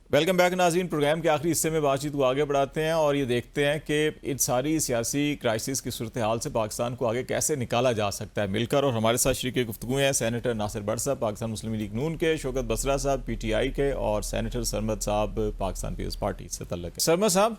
Welcome back नाज़रीन। Programme के आखिरी हिस्से में बातचीत को आगे बढ़ाते हैं और ये देखते हैं कि इन सारी सियासी क्राइसिस की सूरत हाल से पाकिस्तान को आगे कैसे निकाला जा सकता है मिलकर। और हमारे साथ शरीक गुफ्तगू हैं सेनेटर नासिर भट्ट साहब पाकिस्तान मुस्लिम लीग नून के, शौकत बसरा साहब PTI के, और सेनेटर सरमद साहब पाकिस्तान पीपल्स पार्टी से तल्लक है। सरमद साहब,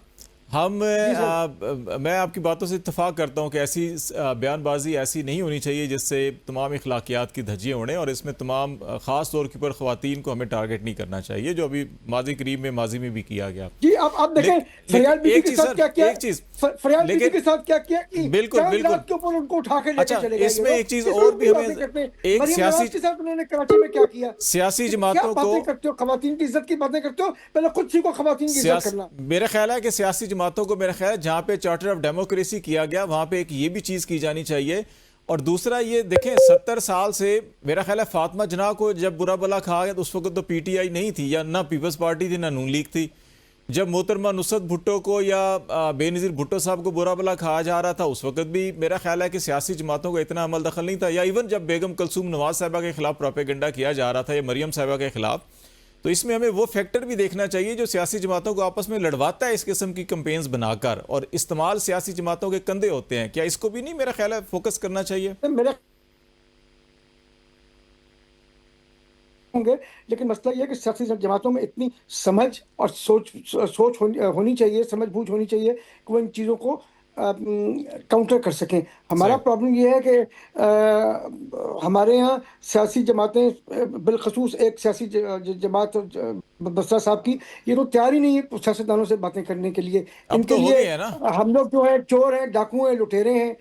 मैं आपकी बातों से इत्तफाक करता हूँ कि ऐसी बयानबाजी ऐसी नहीं होनी चाहिए जिससे तमाम अखलाकियात की धज्जियाँ उड़ें, और इसमें तमाम ख़ास तौर के ऊपर ख़वातीन को हमें टारगेट नहीं करना चाहिए, जो अभी माजी में भी किया गया। जी आप देखें फरियाल बीबी के साथ क्या किया, एक चीज फरियाल बीबी के साथ क्या किया कि बिल्कुल बिल्कुल रात के ऊपर उनको उठा के लेके चले गए। इसमें एक चीज और भी हमें, एक सियासी के साथ उन्होंने कराची में क्या किया, सियासी जमातों को बातें करते हो, खवातीन की इज्जत की बातें करते हो, पहले खुद सीखो खवातीन की इज्जत करना। मेरा ख्याल है कि सियासी जमातों को, मेरा ख्याल है जहां पे चार्टर ऑफ डेमोक्रेसी किया गया वहां पे एक ये भी चीज की जानी चाहिए। और दूसरा ये देखें, 70 साल से मेरा ख्याल है फातिमा जना को जब बुरा भला कहा गया तो उस वक्त तो PTI नहीं थी, या ना पीपल्स पार्टी थी, ना नून लीग थी। जब मोहतरमा नुसरत भुट्टो को या बेनज़ीर भुट्टो साहब को बुरा भला कहा जा रहा था उस वक्त भी मेरा ख्याल है कि सियासी जमातों को इतना अमल दखल नहीं था। या इवन जब बेगम कलसूम नवाज साहिबा के खिलाफ प्रोपेगेंडा किया जा रहा था या मरियम साहिबा के खिलाफ, तो इसमें हमें वो फैक्टर भी देखना चाहिए जो सियासी जमातों को आपस में लड़वाता है इस किस्म की कैंपेन्स बनाकर, और इस्तेमाल सियासी जमातों के कंधे होते हैं। क्या इसको भी नहीं मेरा ख्याल है फोकस करना चाहिए? मेरा होंगे, लेकिन मसला यह है कि सियासी जमातों में इतनी समझ और सोच होनी चाहिए, समझ बूझ होनी चाहिए कि वो इन चीज़ों को काउंटर कर सकें। हमारा प्रॉब्लम यह है कि हमारे यहाँ सियासी जमातें, बिलखसूस एक सियासी जमात बसरा साहब की, ये तो तैयार ही नहीं है सियासतदानों से बातें करने के लिए। इनके तो लिए हम लोग जो है चोर हैं, डाकू हैं, लुटेरे हैं,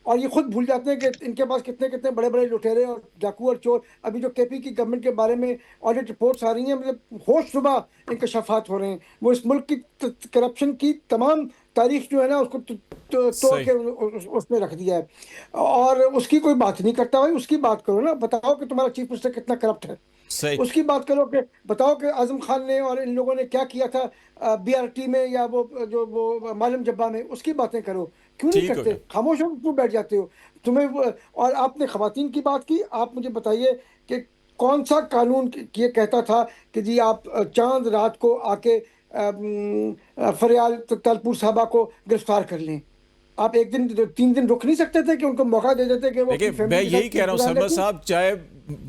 और ये खुद भूल जाते हैं कि इनके पास कितने कितने बड़े बड़े लुटेरे और डाकू और चोर। अभी जो KP की गवर्नमेंट के बारे में ऑडिट रिपोर्ट्स आ रही हैं, मतलब होश सुबह इंकशाफात हो रहे हैं। वो इस मुल्क की करप्शन की तमाम तारीख जो है ना उसको तोड़ के उसमें रख दिया है, और उसकी कोई बात नहीं करता। भाई उसकी बात करो ना, बताओ कि तुम्हारा चीफ मिनिस्टर कितना करप्ट है, उसकी बात करो। कि बताओ कि आजम खान ने और इन लोगों ने क्या किया था BRT में या वो मालम जब्बा में, उसकी बातें करो। क्यों नहीं करते, खामोश हो क्यों बैठ जाते हो तुम्हें? और आपने खवातीन की बात की, आप मुझे बताइए कि कौन सा कानून ये कहता था कि जी आप चांद रात को आके फरियाल तालपुर साहबा को गिरफ्तार कर लें? आप एक दिन 3 दिन रुक नहीं सकते थे कि उनको मौका दे देते कि वो? मैं यही कह रहा हूँ सरमद साहब, चाहे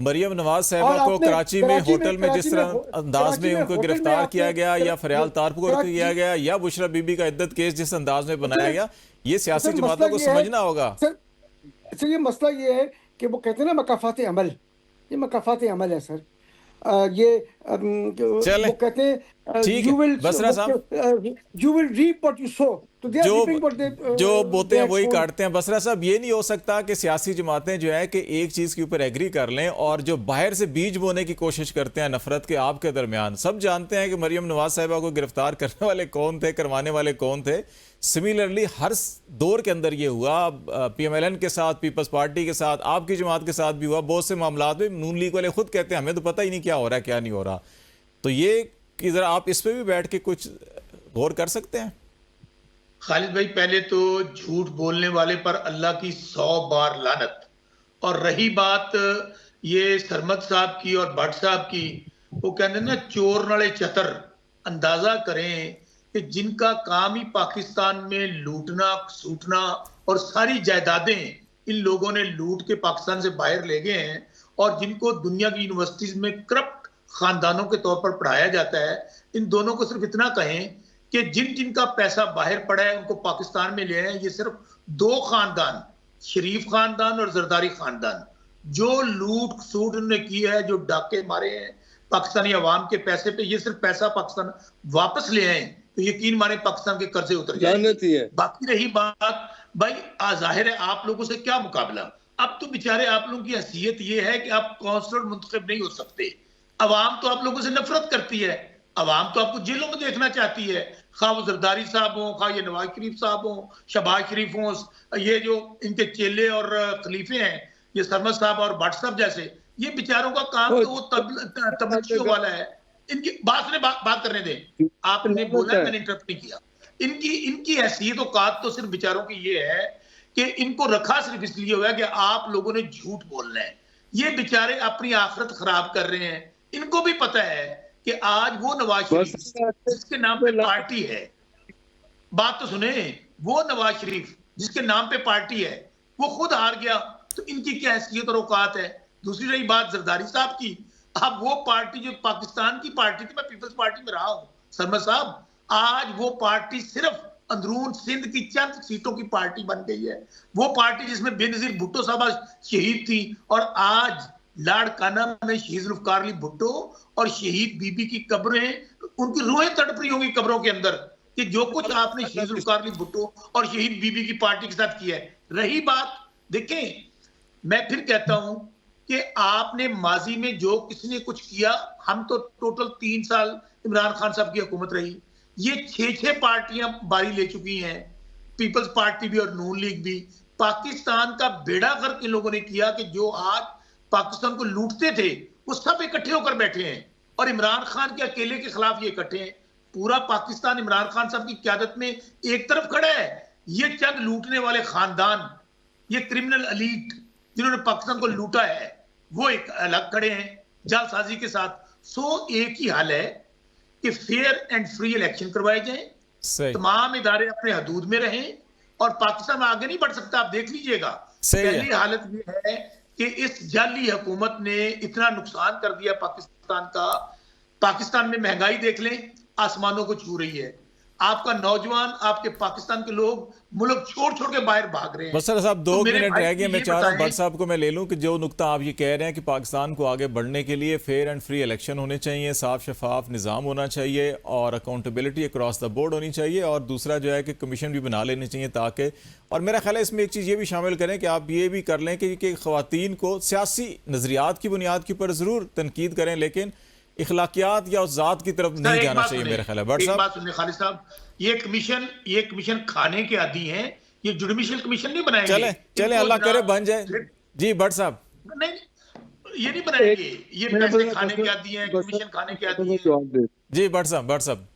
मरियम नवाज साहिबा को कराची में होटल में जिस तरह अंदाज में उनको गिरफ्तार किया गया, या फरियाल तारपुर को किया गया, या बुशरा बीबी का इद्दत केस जिस अंदाज में बनाया गया, ये सियासी जमातों को समझना होगा। सर ये मसला ये है कि वो कहते हैं ना मकाफात अमल, ये मकाफात अमल है सर। ये वो कहते हैं you will reap what you sow, तो जो बोते हैं वही काटते हैं। बसरा साहब, ये नहीं हो सकता कि सियासी जमातें जो है कि एक चीज के ऊपर एग्री कर लें और जो बाहर से बीज बोने की कोशिश करते हैं नफरत के आपके दरमियान। सब जानते हैं कि मरियम नवाज साहिबा को गिरफ्तार करने वाले कौन थे, करवाने वाले कौन थे। सिमिलरली हर दौर के अंदर ये हुआ, PMLN के साथ, पीपल्स पार्टी के साथ, आपकी जमात के साथ भी हुआ। बहुत से मामला में नून लीग वाले खुद कहते हैं हमें तो पता ही नहीं क्या हो रहा है क्या नहीं हो रहा। तो ये कि जरा आप इस पर भी बैठ के कुछ गौर कर सकते हैं। खालिद भाई, पहले तो झूठ बोलने वाले पर अल्लाह की 100 बार लानत। और रही बात ये सरमद साहब की और भट्ट साहब की, वो कहते ना चोर नाले चतर। अंदाजा करें कि जिनका काम ही पाकिस्तान में लूटना सूटना और सारी जायदादें इन लोगों ने लूट के पाकिस्तान से बाहर ले गए हैं, और जिनको दुनिया की यूनिवर्सिटीज में करप्ट खानदानों के तौर पर पढ़ाया जाता है। इन दोनों को सिर्फ इतना कहें कि जिन जिनका पैसा बाहर पड़ा है उनको पाकिस्तान में ले आए। ये सिर्फ 2 खानदान, शरीफ खानदान और जरदारी खानदान, जो लूट सूट उन्होंने की है, जो डाके मारे हैं पाकिस्तानी अवाम के पैसे पे, ये सिर्फ पैसा पाकिस्तान वापस ले आए तो यकीन माने पाकिस्तान के कर्जे उतर जाएंगे। बाकी रही बात भाई, जाहिर है आप लोगों से क्या मुकाबला। अब तो बेचारे आप लोगों की हैसियत ये है कि आप काउंसलर मुंतखब नहीं हो सकते। अवाम तो आप लोगों से नफरत करती है, अवाम तो आपको जेलों में देखना चाहती है, खा वो जरदारी साहब हो, खा ये नवाज शरीफ साहब हो, शहबाज शरीफ हो, ये जो इनके चेले और खलीफे हैं, ये सरमद साहब और भट्ट साहब जैसे, ये बेचारों का काम तो वो तबलीगियों वाला है। इनकी बात करने दें। आपने बोला, मैंने इंटरप्ट नहीं किया। इनकी हैसियत औकात तो सिर्फ बेचारों की ये है कि इनको रखा सिर्फ इसलिए हुआ है कि आप लोगों ने झूठ बोलना है। ये बेचारे अपनी आखिरत खराब कर रहे हैं। इनको भी पता है कि आज वो नवाज शरीफ जिसके नाम पे पार्टी है, बात तो सुने, वो नवाज शरीफ जिसके नाम पे पार्टी है वो खुद हार गया, तो इनकी क्या हैसियत और औकात है। दूसरी रही बात जरदारी साहब की, अब वो पार्टी जो पाकिस्तान की पार्टी थी, मैं पीपल्स पार्टी में रहा हूं सरमद साहब, आज वो पार्टी सिर्फ अंदरून सिंध की चंद सीटों की पार्टी बन गई है। वो पार्टी जिसमें बेनजीर भुट्टो साहब शहीद थी, और आज लाड़काना में शहीद जुल्फकार अली भुट्टो और शहीद बीबी की कब्रें, उनकी रूहें तड़प रही होंगी कब्रों के अंदर कि जो कुछ आपने शहीद जुल्फकार अली भुट्टो और शहीद बीबी की पार्टी के साथ किया है। रही बात, देखें मैं फिर कहता हूं कि आपने माजी में जो किसी ने कुछ किया, हम तो टोटल 3 साल इमरान खान साहब की हुकूमत रही, ये 6 पार्टियां बारी ले चुकी हैं, पीपल्स पार्टी भी और नून लीग भी। पाकिस्तान का बेड़ा गर्क इन लोगों ने किया कि जो आज पाकिस्तान को लूटते थे वो सब इकट्ठे होकर बैठे हैं, और इमरान खान के अकेले के खिलाफ ये इकट्ठे हैं। पूरा पाकिस्तान इमरान खान साहब की क़यादत में एक तरफ खड़ा है, ये चंद लूटने वाले खानदान, ये क्रिमिनल एलीट जिन्होंने पाकिस्तान को लूटा है, वो एक अलग खड़े हैं जालसाजी के साथ। सो एक ही हाल है कि फेयर एंड फ्री इलेक्शन करवाए जाएं, तमाम इदारे अपने हदूद में रहें, और पाकिस्तान आगे नहीं बढ़ सकता। आप देख लीजिएगा, पहली हालत ये है कि इस जाली हुकूमत ने इतना नुकसान कर दिया पाकिस्तान का। पाकिस्तान में महंगाई देख लें, आसमानों को छू रही है। आपका नौजवान, आपके पाकिस्तान के लोग मुल्क छोड़ छोड़ के बाहर भाग रहे हैं। बसर साहब 2 मिनट रह गए, मैं चाह रहा हूँ भट्ट साहब को मैं ले लूँ कि जो नुक्ता आप ये कह रहे हैं कि पाकिस्तान को आगे बढ़ने के लिए फेयर एंड फ्री इलेक्शन होने चाहिए, साफ शफाफ निज़ाम होना चाहिए, और अकाउंटेबिलिटी अक्रॉस द बोर्ड होनी चाहिए, और दूसरा जो है कि कमीशन भी बना लेनी चाहिए, ताकि, और मेरा ख्याल है इसमें एक चीज़ ये भी शामिल करें कि आप ये भी कर लें कि ख़वातीन को सियासी नज़रियात की बुनियाद के ऊपर ज़रूर तनकीद करें, लेकिन इखलाकियात या उस जात की तरफ नहीं जाना चाहिए। मेरा ख्याल है भट्ट साहब, बात सुनिए खालिद साहब, ये कमीशन खाने के आदी हैं, ये जुडिशियल कमीशन नहीं बनाएंगे। चले अल्लाह करे बन जाए। जी भट्ट साहब, नहीं ये नहीं बनाएंगे, ये पैसे खाने के आदी हैं, कमीशन खाने के आदी हैं। जी भट्ट साहब,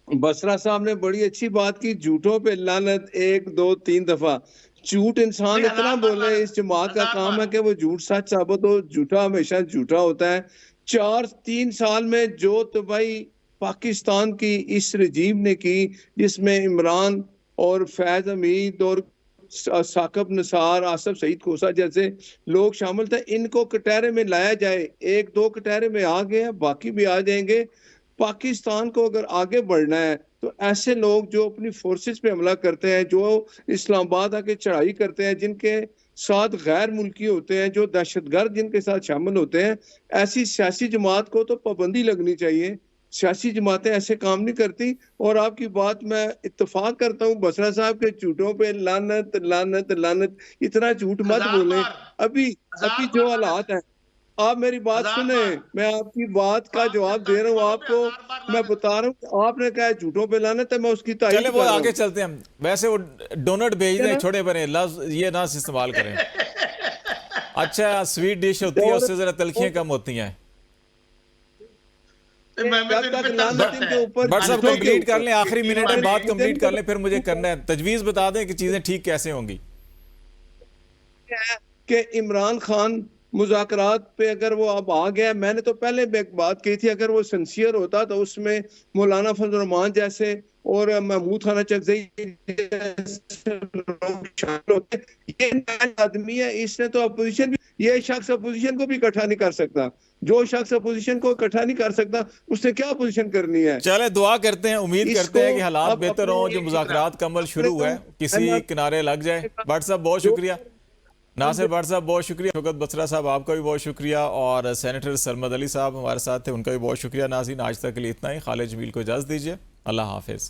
बसरा साहब ने बड़ी अच्छी बात की, झूठों पे लानत 1 2 3 दफा। झूठ इंसान इतना बोले, इस जमात का काम है कि वो झूठ सच साबित हो, झूठा हमेशा झूठा होता है। 3 साल में जो तबाही पाकिस्तान की इस रजीम ने की, जिसमें इमरान और फैज हमीद और साकिब निसार, आसिफ सईद खोसा जैसे लोग शामिल थे, इनको कटहरे में लाया जाए। 1-2 कटहरे में आ गए हैं, बाकी भी आ जाएंगे। पाकिस्तान को अगर आगे बढ़ना है तो ऐसे लोग जो अपनी फोर्सेस पे हमला करते हैं, जो इस्लामाबाद आके चढ़ाई करते हैं, जिनके साथ गैर मुल्की होते हैं, जो दहशतगर्द जिनके साथ शामिल होते हैं, ऐसी सियासी जमात को तो पाबंदी लगनी चाहिए। सियासी जमातें ऐसे काम नहीं करती। और आपकी बात मैं इत्तेफाक करता हूँ बसरा साहब के, झूठों पे लानत लानत लानत, इतना झूठ मत बोले। अभी जो हालात है, आप मेरी बात सुने, मैं आपकी बात का जवाब दे रहा हूँ आपको, मैं बता रहा हूँ आपने कहा झूठों पे लानत है, मैं उसकी तारीफ चले वो आगे चलते हैं। वैसे वो डोनट भेज दें छोटे बने, लफ्ज ये ना इस्तेमाल करें। अच्छा स्वीट डिश होती है, उससे जरा तलखियां कम होती हैं। बट सब कंप्लीट कर लें, आखिरी मिनट में बात कंप्लीट कर लें, फिर मुझे करना है तजवीज बता दें कि चीजें ठीक कैसे होंगी। कि इमरान खान मुज़ाकरात पे अगर वो अब आ गया, मैंने तो पहले एक बात कही थी, अगर वो सिंसियर होता तो उसमें मौलाना फजल रहमान जैसे और महमूद खाना चकज़ई होते। ये आदमी है, इसने तो अपोजिशन भी, ये शख्स अपोजिशन को भी इकट्ठा नहीं कर सकता। जो शख्स अपोजिशन को इकट्ठा नहीं कर सकता, उसने क्या अपोजिशन करनी है। चले दुआ करते हैं, उम्मीद करते हैं कि हालात बेहतर हों, जो मुज़ाकरात का अमल शुरू हुआ है किसी किनारे लग जाए। भट्ट साहब बहुत शुक्रिया, नासिर भट्ट साहब बहुत शुक्रिया, शौकत बसरा साहब आपका भी बहुत शुक्रिया, और सेनेटर सरमद अली साहब हमारे साथ थे, उनका भी बहुत शुक्रिया। नाज़रीन आज तक के लिए इतना ही, खालिद जमील को इजाज़त दीजिए, अल्लाह हाफिज़।